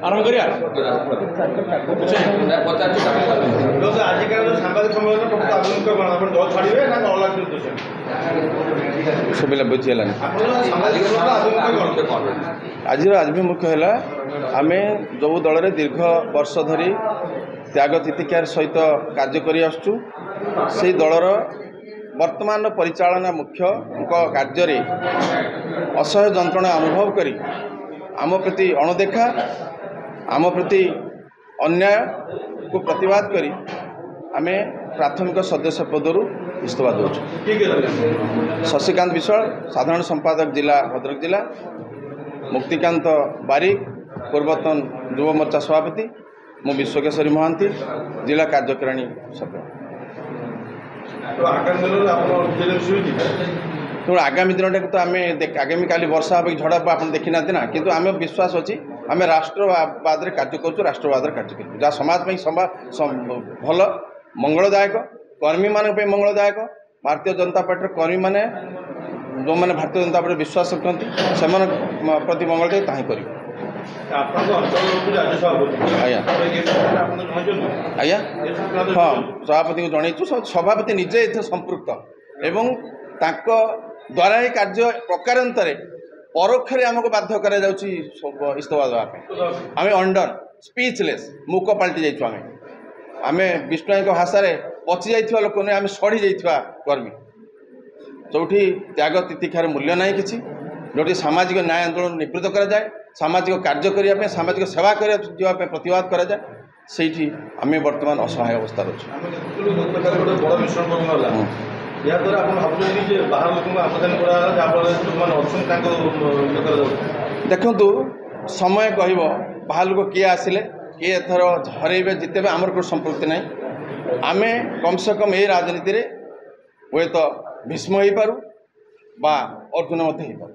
आरंभ करिया आजिकल सांबादिक सम्मेलन दल छाड़े ना अलग सब बुझीगला आज आभिमुख्य है आम जो दल में दीर्घ वर्ष धरी त्याग तितिक्षार सहित कार्य कर से दलर वर्तमान परिचालना मुख्य कार्य असह्य जंत्रणा अनुभव करी आम प्रति अणदेखा आम प्रति अन्याय को प्रतिवाद करी आमे प्राथमिक सदस्य पदरू इस्तीफा दौर। शशिकांत विश्वाल साधारण संपादक जिला भद्रक जिला, मुक्तिकांत बारिक पूर्वतन युव मोर्चा सभापति, मु विश्वकेशरी महांती जिला कार्यकारिणी सभ्य। तो आगामी दिन तो आम आगामी काली वर्षा हम झड़ आप देखी ना ना किंतु आम विश्वास अच्छी आम राष्ट्रवाद कार्य कर राष्ट्रवाद कार्य कर जहाँ समाज भल मंगलदायक कर्मी मान मंगलदायक भारतीय जनता पार्टी कर्मी मैंने जो मैंने भारतीय जनता पार्टी विश्वास रखते से प्रति मंगलदायक ताही कर आज्ञा हाँ सभापति को जनईचु सभापति निजे संपृक्त एवं द्वारा ही कार्य प्रकारांतरे परोक्षरे आमको बाध्य करा जाउची इस्तीफा देवाई आम अंडर स्पीचलेस मूक पलटि जाइछु आमे विष्णु भाषा पचि जाइथिबा लोक ने आम सड़ी जाइथिबा कर्मी जोठी त्याग तितिक्षार मूल्य ना कि जोटी सामाजिक न्याय आंदोलन निवृत्त करा जाए सामाजिक कार्य करने सामाजिक सेवा करने प्रतिवाद करा जाए से आम बर्तमान असहाय अवस्था देखु समय कह बाहर लोक किए आसिले किए एथर हरइबे जितेबे आमर कोई संपृक्ति ना आम कम से कम ये राजनीति रे हुए तो भीष्म हो पारू बा अर्जुन हो पारू।